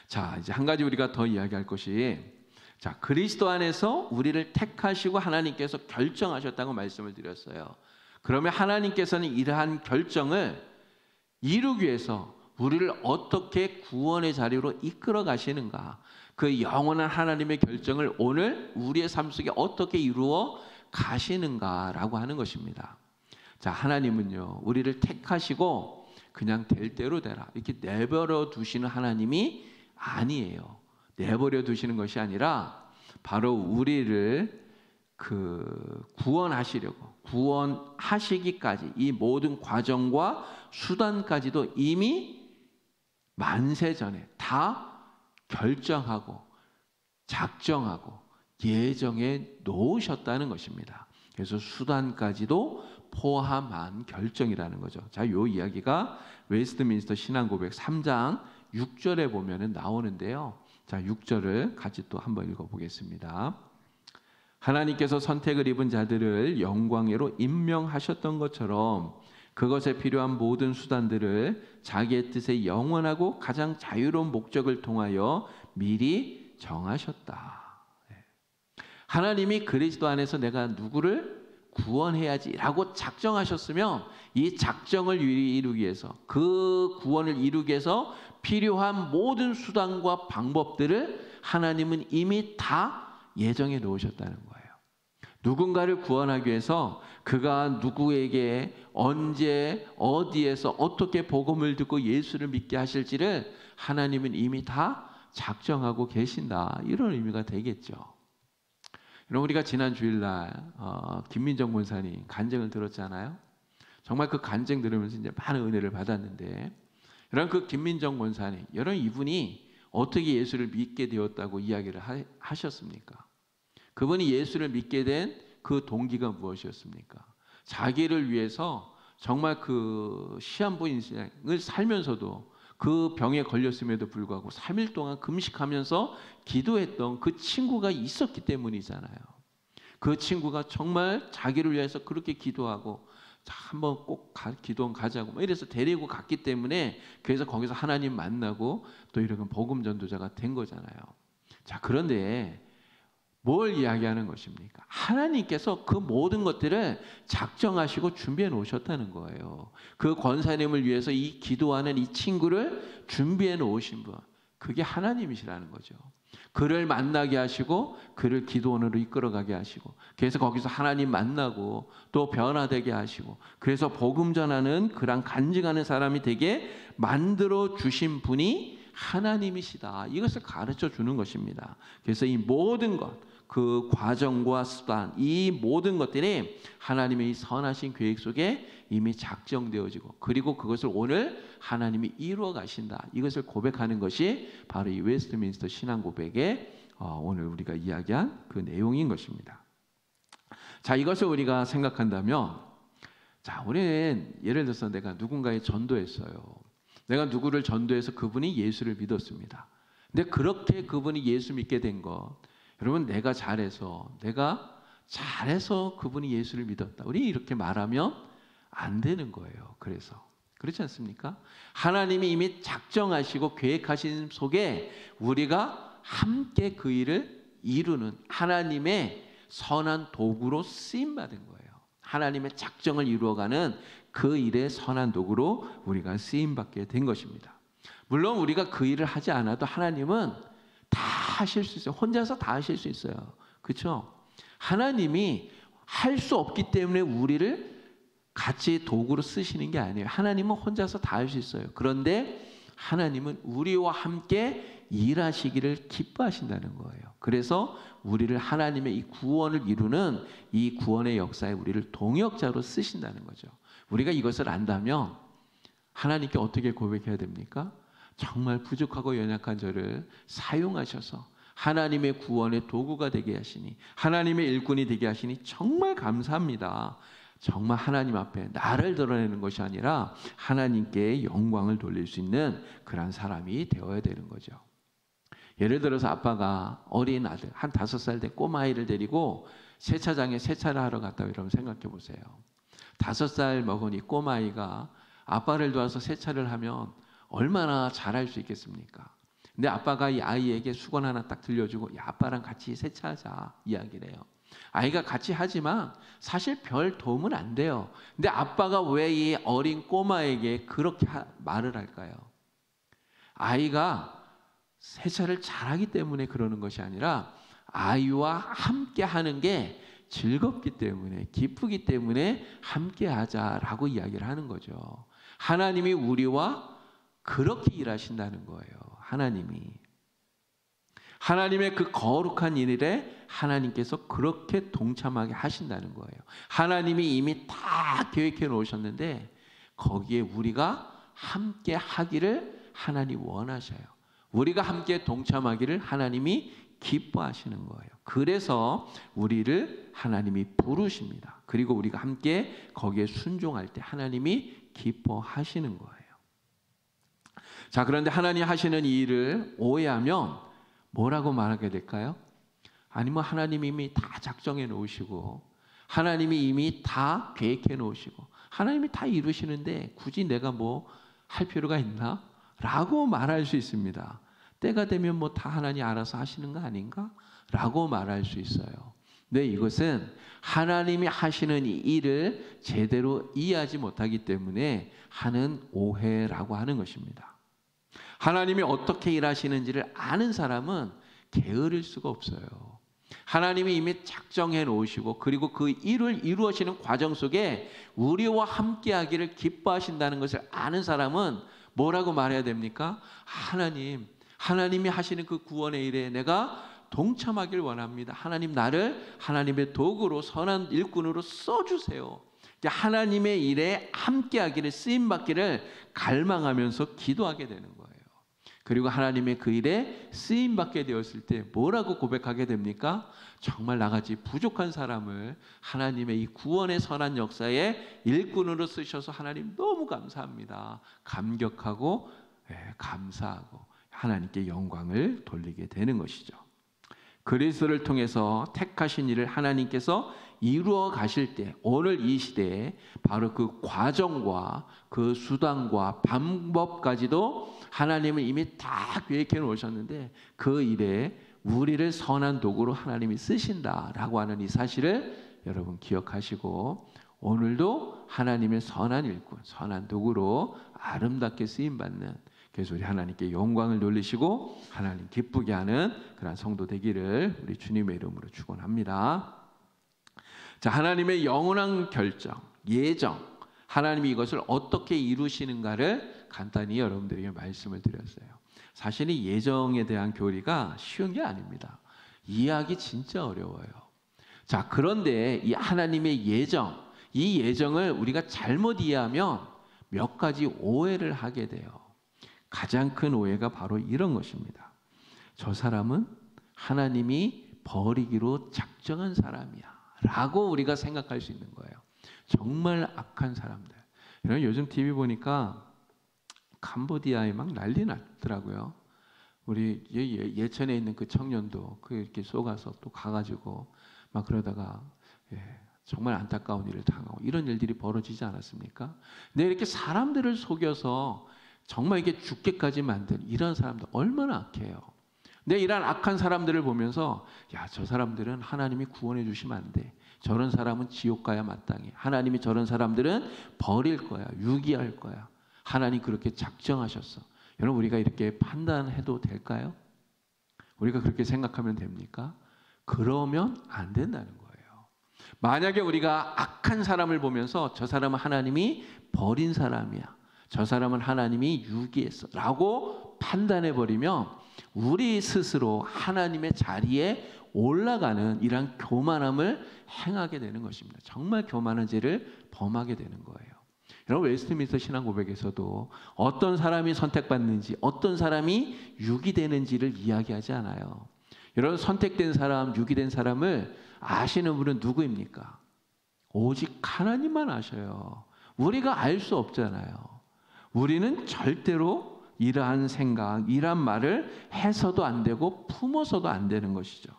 자, 이제 한 가지 우리가 더 이야기할 것이, 자, 그리스도 안에서 우리를 택하시고 하나님께서 결정하셨다고 말씀을 드렸어요. 그러면 하나님께서는 이러한 결정을 이루기 위해서 우리를 어떻게 구원의 자리로 이끌어 가시는가, 그 영원한 하나님의 결정을 오늘 우리의 삶 속에 어떻게 이루어 가시는가라고 하는 것입니다. 자, 하나님은요, 우리를 택하시고 그냥 될 대로 되라 이렇게 내버려 두시는 하나님이 아니에요. 내버려 두시는 것이 아니라 바로 우리를 구원하시려고, 구원하시기까지 이 모든 과정과 수단까지도 이미 만세 전에 다 결정하고 작정하고 예정해 놓으셨다는 것입니다. 그래서 수단까지도 포함한 결정이라는 거죠. 자, 요 이야기가 웨스트민스터 신앙고백 3장 6절에 보면은 나오는데요. 자, 6절을 같이 또 한번 읽어보겠습니다. 하나님께서 선택을 입은 자들을 영광으로 임명하셨던 것처럼 그것에 필요한 모든 수단들을 자기의 뜻의 영원하고 가장 자유로운 목적을 통하여 미리 정하셨다. 하나님이 그리스도 안에서 내가 누구를 구원해야지라고 작정하셨으면 이 작정을 이루기 위해서, 그 구원을 이루기 위해서 필요한 모든 수단과 방법들을 하나님은 이미 다 예정해 놓으셨다는 거예요. 누군가를 구원하기 위해서 그가 누구에게 언제 어디에서 어떻게 복음을 듣고 예수를 믿게 하실지를 하나님은 이미 다 작정하고 계신다, 이런 의미가 되겠죠. 여러분, 우리가 지난 주일날 김민정 권사님 간증을 들었잖아요. 정말 그 간증 들으면서 이제 많은 은혜를 받았는데, 여러분, 그 김민정 권사님, 여러분, 이분이 어떻게 예수를 믿게 되었다고 이야기를 하셨습니까? 그분이 예수를 믿게 된 그 동기가 무엇이었습니까? 자기를 위해서 정말 그 시한부 인생을 살면서도 그 병에 걸렸음에도 불구하고 3일 동안 금식하면서 기도했던 그 친구가 있었기 때문이잖아요. 그 친구가 정말 자기를 위해서 그렇게 기도하고, 자, 한번 꼭 기도원 가자고 뭐 이래서 데리고 갔기 때문에, 그래서 거기서 하나님 만나고 또 이런 복음 전도자가 된 거잖아요. 자, 그런데 뭘 이야기하는 것입니까? 하나님께서 그 모든 것들을 작정하시고 준비해 놓으셨다는 거예요. 그 권사님을 위해서 이 기도하는 이 친구를 준비해 놓으신 분, 그게 하나님이시라는 거죠. 그를 만나게 하시고 그를 기도원으로 이끌어가게 하시고, 그래서 거기서 하나님 만나고 또 변화되게 하시고, 그래서 복음 전하는 그런 간증하는 사람이 되게 만들어 주신 분이 하나님이시다, 이것을 가르쳐 주는 것입니다. 그래서 이 모든 것, 그 과정과 수단, 이 모든 것들이 하나님의 이 선하신 계획 속에 이미 작정되어지고, 그리고 그것을 오늘 하나님이 이루어 가신다, 이것을 고백하는 것이 바로 이 웨스트민스터 신앙 고백의 오늘 우리가 이야기한 그 내용인 것입니다. 자, 이것을 우리가 생각한다면, 자, 우리는 예를 들어서 내가 누군가에 전도했어요. 내가 누구를 전도해서 그분이 예수를 믿었습니다. 근데 그렇게 그분이 예수 믿게 된 것, 여러분, 내가 잘해서 그분이 예수를 믿었다, 우리 이렇게 말하면 안 되는 거예요. 그래서 그렇지 않습니까? 하나님이 이미 작정하시고 계획하신 속에 우리가 함께 그 일을 이루는 하나님의 선한 도구로 쓰임받은 거예요. 하나님의 작정을 이루어가는 그 일의 선한 도구로 우리가 쓰임받게 된 것입니다. 물론 우리가 그 일을 하지 않아도 하나님은 다 하실 수 있어요. 혼자서 다 하실 수 있어요. 그렇죠? 하나님이 할 수 없기 때문에 우리를 같이 도구로 쓰시는 게 아니에요. 하나님은 혼자서 다 할 수 있어요. 그런데 하나님은 우리와 함께 일하시기를 기뻐하신다는 거예요. 그래서 우리를 하나님의 이 구원을 이루는 이 구원의 역사에 우리를 동역자로 쓰신다는 거죠. 우리가 이것을 안다면 하나님께 어떻게 고백해야 됩니까? 정말 부족하고 연약한 저를 사용하셔서 하나님의 구원의 도구가 되게 하시니, 하나님의 일꾼이 되게 하시니 정말 감사합니다. 정말 하나님 앞에 나를 드러내는 것이 아니라 하나님께 영광을 돌릴 수 있는 그런 사람이 되어야 되는 거죠. 예를 들어서 아빠가 어린 아들, 한 5살 된 꼬마아이를 데리고 세차장에 세차를 하러 갔다고 여러분 생각해 보세요. 5살 먹은 이 꼬마아이가 아빠를 도와서 세차를 하면 얼마나 잘할 수 있겠습니까? 근데 아빠가 이 아이에게 수건 하나 딱 들려주고, 야, 아빠랑 같이 세차하자 이야기를 해요. 아이가 같이 하지만 사실 별 도움은 안 돼요. 근데 아빠가 왜 이 어린 꼬마에게 그렇게 말을 할까요? 아이가 세차를 잘하기 때문에 그러는 것이 아니라 아이와 함께 하는 게 즐겁기 때문에, 기쁘기 때문에 함께 하자라고 이야기를 하는 거죠. 하나님이 우리와 그렇게 일하신다는 거예요. 하나님의 그 거룩한 일에 하나님께서 그렇게 동참하게 하신다는 거예요. 하나님이 이미 다 계획해 놓으셨는데 거기에 우리가 함께 하기를 하나님 원하셔요. 우리가 함께 동참하기를 하나님이 기뻐하시는 거예요. 그래서 우리를 하나님이 부르십니다. 그리고 우리가 함께 거기에 순종할 때 하나님이 기뻐하시는 거예요. 자, 그런데 하나님 하시는 이 일을 오해하면 뭐라고 말하게 될까요? 아니 뭐 하나님이 이미 다 작정해 놓으시고 하나님이 이미 다 계획해 놓으시고 하나님이 다 이루시는데 굳이 내가 뭐 할 필요가 있나? 라고 말할 수 있습니다. 때가 되면 뭐 다 하나님 알아서 하시는 거 아닌가? 라고 말할 수 있어요. 근데 이것은 하나님이 하시는 이 일을 제대로 이해하지 못하기 때문에 하는 오해라고 하는 것입니다. 하나님이 어떻게 일하시는지를 아는 사람은 게으를 수가 없어요. 하나님이 이미 작정해 놓으시고 그리고 그 일을 이루어지는 과정 속에 우리와 함께하기를 기뻐하신다는 것을 아는 사람은 뭐라고 말해야 됩니까? 하나님이 하시는 그 구원의 일에 내가 동참하길 원합니다. 하나님 나를 하나님의 도구로 선한 일꾼으로 써주세요. 하나님의 일에 함께하기를 쓰임받기를 갈망하면서 기도하게 되는 거예요. 그리고 하나님의 그 일에 쓰임받게 되었을 때 뭐라고 고백하게 됩니까? 정말 나같이 부족한 사람을 하나님의 이 구원의 선한 역사에 일꾼으로 쓰셔서 하나님 너무 감사합니다. 감격하고 감사하고 하나님께 영광을 돌리게 되는 것이죠. 그리스도를 통해서 택하신 일을 하나님께서 이루어 가실 때 오늘 이 시대에 바로 그 과정과 그 수단과 방법까지도 하나님은 이미 다 계획해 놓으셨는데 그 일에 우리를 선한 도구로 하나님이 쓰신다라고 하는 이 사실을 여러분 기억하시고 오늘도 하나님의 선한 일꾼, 선한 도구로 아름답게 쓰임받는 그래서 우리 하나님께 영광을 돌리시고 하나님 기쁘게 하는 그런 성도 되기를 우리 주님의 이름으로 축원합니다. 자, 하나님의 영원한 결정, 예정, 하나님이 이것을 어떻게 이루시는가를 간단히 여러분들에게 말씀을 드렸어요. 사실 이 예정에 대한 교리가 쉬운 게 아닙니다. 이해하기 진짜 어려워요. 자, 그런데 이 하나님의 예정, 이 예정을 우리가 잘못 이해하면 몇 가지 오해를 하게 돼요. 가장 큰 오해가 바로 이런 것입니다. 저 사람은 하나님이 버리기로 작정한 사람이야 라고 우리가 생각할 수 있는 거예요. 정말 악한 사람들. 요즘 TV 보니까 캄보디아에 막 난리 났더라고요. 우리 예천에 있는 그 청년도 그 이렇게 쏘가서 또 가가지고 막 그러다가 정말 안타까운 일을 당하고 이런 일들이 벌어지지 않았습니까? 근데 이렇게 사람들을 속여서 정말 이게 죽게까지 만든 이런 사람들 얼마나 악해요. 근데 이런 악한 사람들을 보면서 야, 저 사람들은 하나님이 구원해 주시면 안 돼. 저런 사람은 지옥 가야 마땅해. 하나님이 저런 사람들은 버릴 거야. 유기할 거야. 하나님 그렇게 작정하셨어. 여러분 우리가 이렇게 판단해도 될까요? 우리가 그렇게 생각하면 됩니까? 그러면 안 된다는 거예요. 만약에 우리가 악한 사람을 보면서 저 사람은 하나님이 버린 사람이야. 저 사람은 하나님이 유기했어 라고 판단해버리면 우리 스스로 하나님의 자리에 올라가는 이런 교만함을 행하게 되는 것입니다. 정말 교만한 죄를 범하게 되는 거예요. 여러분 웨스트민스터 신앙고백에서도 어떤 사람이 선택받는지 어떤 사람이 유기되는지를 이야기하지 않아요. 여러분 선택된 사람, 유기된 사람을 아시는 분은 누구입니까? 오직 하나님만 아셔요. 우리가 알 수 없잖아요. 우리는 절대로 이러한 생각, 이러한 말을 해서도 안 되고 품어서도 안 되는 것이죠.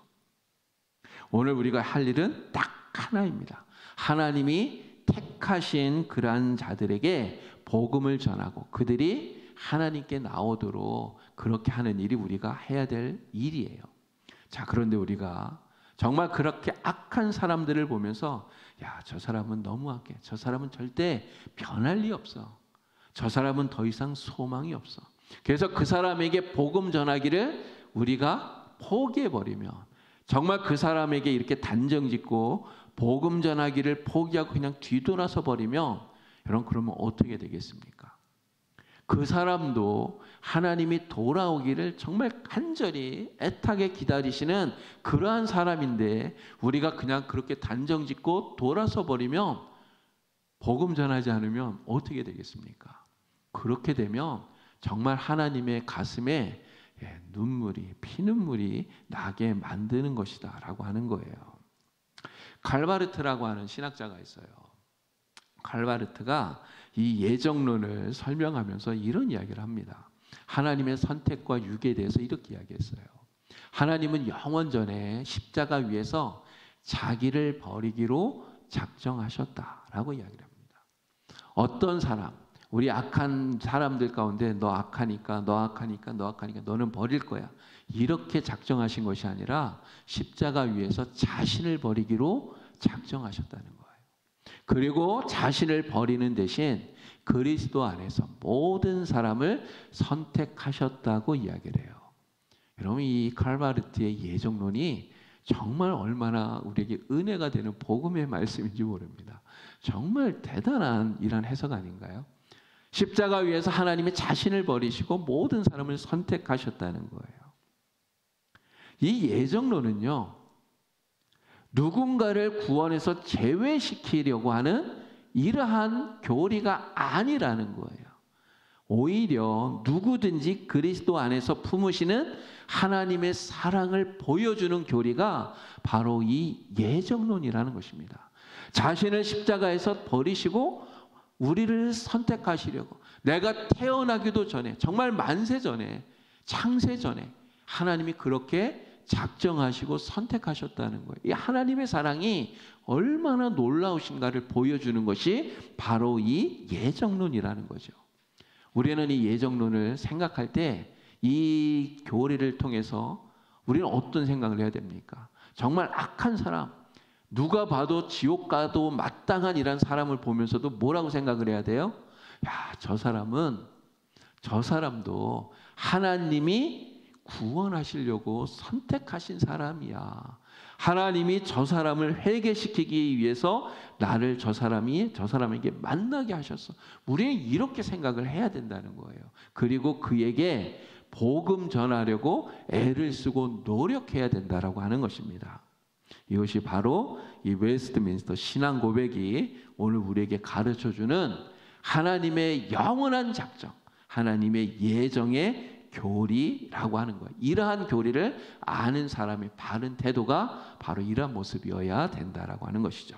오늘 우리가 할 일은 딱 하나입니다. 하나님이 택하신 그러한 자들에게 복음을 전하고 그들이 하나님께 나오도록 그렇게 하는 일이 우리가 해야 될 일이에요. 자, 그런데 우리가 정말 그렇게 악한 사람들을 보면서 야, 저 사람은 너무 악해. 저 사람은 절대 변할 리 없어. 저 사람은 더 이상 소망이 없어. 그래서 그 사람에게 복음 전하기를 우리가 포기해버리면 정말 그 사람에게 이렇게 단정짓고 복음 전하기를 포기하고 그냥 뒤돌아서 버리면 여러분 그러면 어떻게 되겠습니까? 그 사람도 하나님이 돌아오기를 정말 간절히 애타게 기다리시는 그러한 사람인데 우리가 그냥 그렇게 단정짓고 돌아서 버리면 복음 전하지 않으면 어떻게 되겠습니까? 그렇게 되면 정말 하나님의 가슴에 눈물이, 피눈물이 나게 만드는 것이다 라고 하는 거예요. 칼바르트라고 하는 신학자가 있어요. 칼바르트가 이 예정론을 설명하면서 이런 이야기를 합니다. 하나님의 선택과 육에 대해서 이렇게 이야기했어요. 하나님은 영원 전에 십자가 위에서 자기를 버리기로 작정하셨다라고 이야기를 합니다. 어떤 사람, 우리 악한 사람들 가운데 너 악하니까 너는 버릴 거야, 이렇게 작정하신 것이 아니라 십자가 위에서 자신을 버리기로 작정하셨다는 거예요. 그리고 자신을 버리는 대신 그리스도 안에서 모든 사람을 선택하셨다고 이야기를 해요. 여러분, 이 칼바르트의 예정론이 정말 얼마나 우리에게 은혜가 되는 복음의 말씀인지 모릅니다. 정말 대단한 이런 해석 아닌가요? 십자가 위에서 하나님이 자신을 버리시고 모든 사람을 선택하셨다는 거예요. 이 예정론은요, 누군가를 구원해서 제외시키려고 하는 이러한 교리가 아니라는 거예요. 오히려 누구든지 그리스도 안에서 품으시는 하나님의 사랑을 보여주는 교리가 바로 이 예정론이라는 것입니다. 자신을 십자가에서 버리시고 우리를 선택하시려고, 내가 태어나기도 전에, 정말 만세 전에, 창세 전에 하나님이 그렇게 작정하시고 선택하셨다는 거예요. 이 하나님의 사랑이 얼마나 놀라우신가를 보여주는 것이 바로 이 예정론이라는 거죠. 우리는 이 예정론을 생각할 때 이 교리를 통해서 우리는 어떤 생각을 해야 됩니까? 정말 악한 사람, 누가 봐도 지옥 가도 마땅한 이런 사람을 보면서도 뭐라고 생각을 해야 돼요? 야, 저 사람도 하나님이 구원하시려고 선택하신 사람이야. 하나님이 저 사람을 회개시키기 위해서 나를 저 사람에게 만나게 하셨어. 우리는 이렇게 생각을 해야 된다는 거예요. 그리고 그에게 복음 전하려고 애를 쓰고 노력해야 된다라고 하는 것입니다. 이것이 바로 이 웨스트민스터 신앙 고백이 오늘 우리에게 가르쳐주는 하나님의 영원한 작정, 하나님의 예정의 교리라고 하는 거예요. 이러한 교리를 아는 사람의 바른 태도가 바로 이러한 모습이어야 된다라고 하는 것이죠.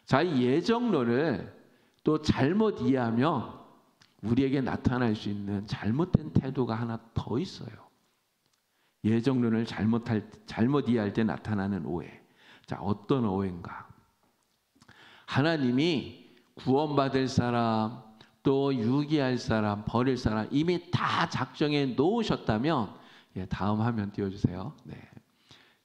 자, 이 예정론을 또 잘못 이해하면 우리에게 나타날 수 있는 잘못된 태도가 하나 더 있어요. 예정론을 잘못 이해할 때 나타나는 오해. 자, 어떤 오해인가? 하나님이 구원받을 사람, 또 유기할 사람, 버릴 사람 이미 다 작정해 놓으셨다면, 다음 화면 띄워주세요. 네.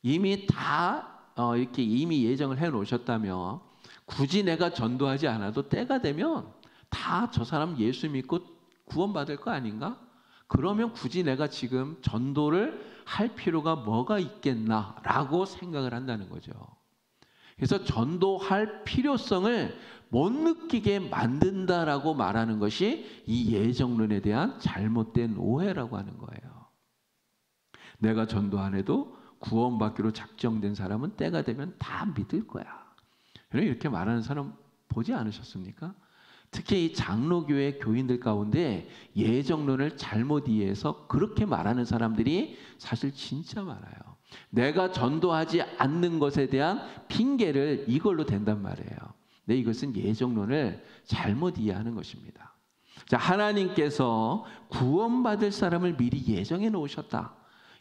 이미 다 이렇게 이미 예정을 해 놓으셨다면 굳이 내가 전도하지 않아도 때가 되면 다 저 사람 예수 믿고 구원받을 거 아닌가? 그러면 굳이 내가 지금 전도를 할 필요가 뭐가 있겠나라고 생각을 한다는 거죠. 그래서 전도할 필요성을 못 느끼게 만든다라고 말하는 것이 이 예정론에 대한 잘못된 오해라고 하는 거예요. 내가 전도 안 해도 구원받기로 작정된 사람은 때가 되면 다 믿을 거야. 이렇게 말하는 사람 보지 않으셨습니까? 특히 이 장로교회 교인들 가운데 예정론을 잘못 이해해서 그렇게 말하는 사람들이 사실 진짜 많아요. 내가 전도하지 않는 것에 대한 핑계를 이걸로 댄단 말이에요. 근데 이것은 예정론을 잘못 이해하는 것입니다. 자, 하나님께서 구원받을 사람을 미리 예정해 놓으셨다.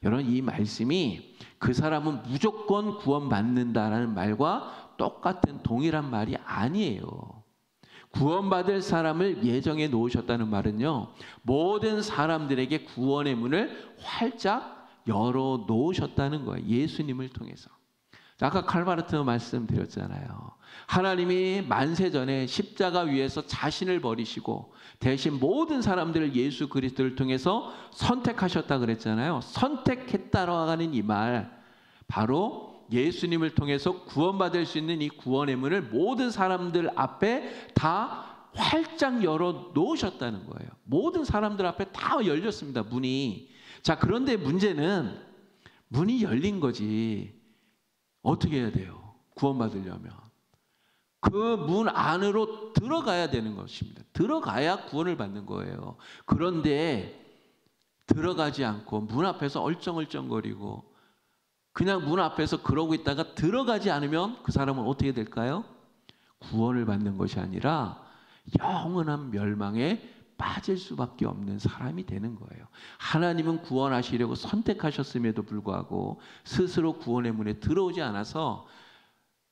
여러분, 이 말씀이 그 사람은 무조건 구원받는다라는 말과 똑같은 동일한 말이 아니에요. 구원받을 사람을 예정해 놓으셨다는 말은요, 모든 사람들에게 구원의 문을 활짝 열어 놓으셨다는 거예요. 예수님을 통해서. 아까 칼바르트 말씀드렸잖아요. 하나님이 만세 전에 십자가 위에서 자신을 버리시고 대신 모든 사람들을 예수 그리스도를 통해서 선택하셨다 그랬잖아요. 선택했다고 하는 이 말, 바로 예수님을 통해서 구원받을 수 있는 이 구원의 문을 모든 사람들 앞에 다 활짝 열어 놓으셨다는 거예요. 모든 사람들 앞에 다 열렸습니다, 문이. 자, 그런데 문제는 문이 열린 거지 어떻게 해야 돼요? 구원받으려면 그 문 안으로 들어가야 되는 것입니다. 들어가야 구원을 받는 거예요. 그런데 들어가지 않고 문 앞에서 얼쩡얼쩡거리고 그냥 문 앞에서 그러고 있다가 들어가지 않으면 그 사람은 어떻게 될까요? 구원을 받는 것이 아니라 영원한 멸망에 빠질 수밖에 없는 사람이 되는 거예요. 하나님은 구원하시려고 선택하셨음에도 불구하고 스스로 구원의 문에 들어오지 않아서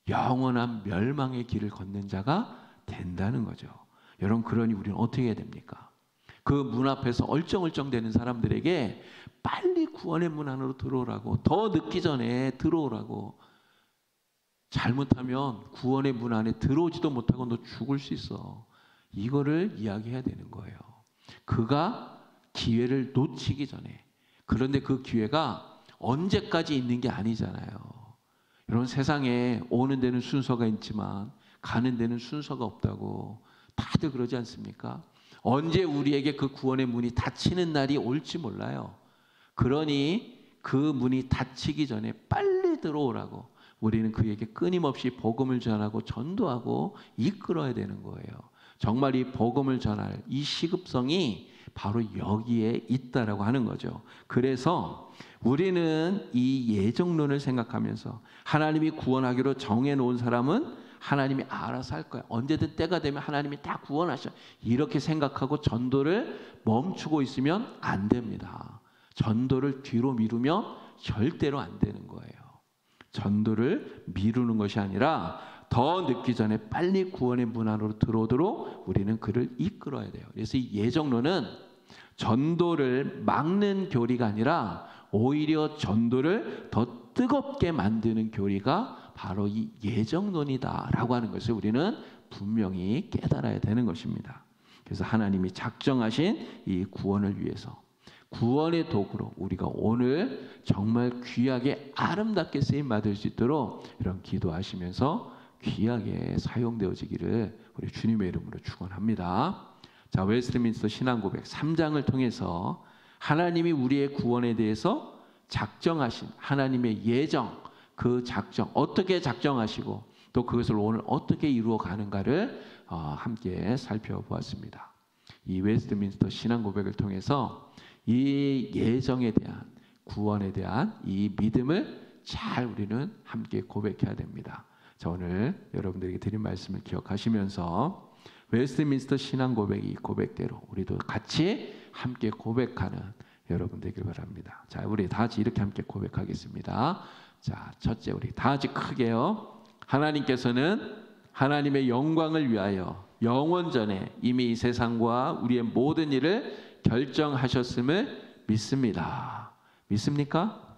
영원한 멸망의 길을 걷는 자가 된다는 거죠. 여러분, 그러니 우리는 어떻게 해야 됩니까? 그 문 앞에서 얼쩡얼쩡대는 사람들에게 빨리 구원의 문 안으로 들어오라고, 더 늦기 전에 들어오라고. 잘못하면 구원의 문 안에 들어오지도 못하고 너 죽을 수 있어. 이거를 이야기해야 되는 거예요. 그가 기회를 놓치기 전에. 그런데 그 기회가 언제까지 있는 게 아니잖아요. 여러분, 세상에 오는 데는 순서가 있지만 가는 데는 순서가 없다고 다들 그러지 않습니까? 언제 우리에게 그 구원의 문이 닫히는 날이 올지 몰라요. 그러니 그 문이 닫히기 전에 빨리 들어오라고 우리는 그에게 끊임없이 복음을 전하고 전도하고 이끌어야 되는 거예요. 정말 이 복음을 전할 이 시급성이 바로 여기에 있다라고 하는 거죠. 그래서 우리는 이 예정론을 생각하면서 하나님이 구원하기로 정해놓은 사람은 하나님이 알아서 할 거야. 언제든 때가 되면 하나님이 다 구원하셔. 이렇게 생각하고 전도를 멈추고 있으면 안 됩니다. 전도를 뒤로 미루면 절대로 안 되는 거예요. 전도를 미루는 것이 아니라 더 늦기 전에 빨리 구원의 문 안으로 들어오도록 우리는 그를 이끌어야 돼요. 그래서 이 예정론은 전도를 막는 교리가 아니라 오히려 전도를 더 뜨겁게 만드는 교리가 바로 이 예정론이다라고 하는 것을 우리는 분명히 깨달아야 되는 것입니다. 그래서 하나님이 작정하신 이 구원을 위해서 구원의 도구로 우리가 오늘 정말 귀하게 아름답게 쓰임 받을 수 있도록 이런 기도하시면서 귀하게 사용되어지기를 우리 주님의 이름으로 축원합니다. 자, 웨스트민스터 신앙고백 3장을 통해서 하나님이 우리의 구원에 대해서 작정하신 하나님의 예정, 그 작정 어떻게 작정하시고 또 그것을 오늘 어떻게 이루어 가는가를 함께 살펴보았습니다. 이 웨스트민스터 신앙고백을 통해서 이 예정에 대한 구원에 대한 이 믿음을 잘 우리는 함께 고백해야 됩니다. 자, 오늘 여러분들에게 드린 말씀을 기억하시면서 웨스트민스터 신앙고백 이 고백대로 우리도 같이 함께 고백하는 여러분 되길 바랍니다. 자, 우리 다 같이 이렇게 함께 고백하겠습니다. 자, 첫째 우리 다 같이 크게요. 하나님께서는 하나님의 영광을 위하여 영원전에 이미 이 세상과 우리의 모든 일을 결정하셨음을 믿습니다. 믿습니까?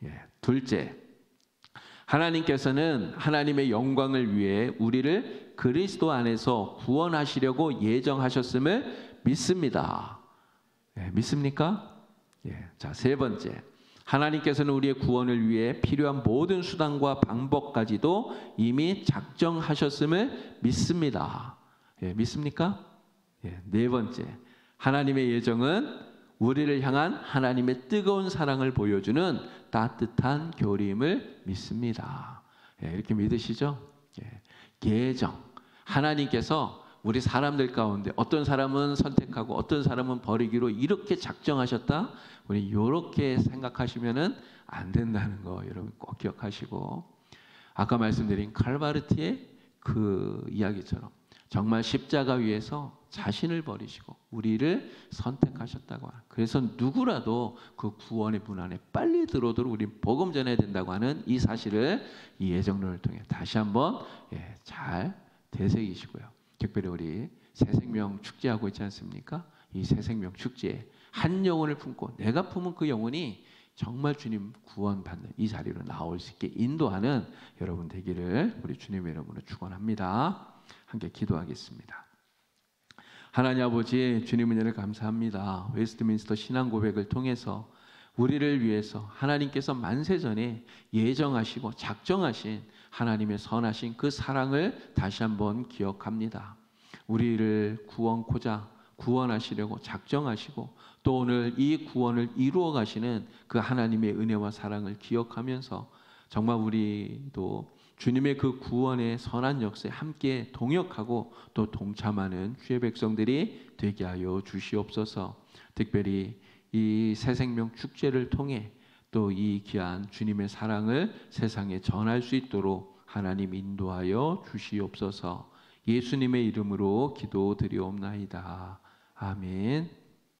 예. 둘째, 하나님께서는 하나님의 영광을 위해 우리를 그리스도 안에서 구원하시려고 예정하셨음을 믿습니다. 예. 믿습니까? 예. 자, 세 번째, 하나님께서는 우리의 구원을 위해 필요한 모든 수단과 방법까지도 이미 작정하셨음을 믿습니다. 예. 믿습니까? 예. 네 번째, 하나님의 예정은 우리를 향한 하나님의 뜨거운 사랑을 보여주는 따뜻한 교리임을 믿습니다. 예, 이렇게 믿으시죠? 예, 예정. 하나님께서 우리 사람들 가운데 어떤 사람은 선택하고 어떤 사람은 버리기로 이렇게 작정하셨다. 우리 이렇게 생각하시면은 안 된다는 거 여러분 꼭 기억하시고, 아까 말씀드린 칼바르티의 그 이야기처럼 정말 십자가 위에서 자신을 버리시고 우리를 선택하셨다고 하는, 그래서 누구라도 그 구원의 문 안에 빨리 들어오도록 우리 복음 전해야 된다고 하는 이 사실을 이 예정론을 통해 다시 한번 잘 되새기시고요. 특별히 우리 새생명 축제하고 있지 않습니까? 이 새생명 축제에 한 영혼을 품고 내가 품은 그 영혼이 정말 주님 구원받는 이 자리로 나올 수 있게 인도하는 여러분 되기를 우리 주님의 이름으로 축원합니다. 함께 기도하겠습니다. 하나님 아버지, 주님 은혜를 감사합니다. 웨스트민스터 신앙 고백을 통해서 우리를 위해서 하나님께서 만세전에 예정하시고 작정하신 하나님의 선하신 그 사랑을 다시 한번 기억합니다. 우리를 구원코자 구원하시려고 작정하시고 또 오늘 이 구원을 이루어 가시는 그 하나님의 은혜와 사랑을 기억하면서 정말 우리도 주님의 그 구원의 선한 역사에 함께 동역하고 또 동참하는 주의 백성들이 되게 하여 주시옵소서. 특별히 이 새생명 축제를 통해 또 이 귀한 주님의 사랑을 세상에 전할 수 있도록 하나님 인도하여 주시옵소서. 예수님의 이름으로 기도드리옵나이다. 아멘.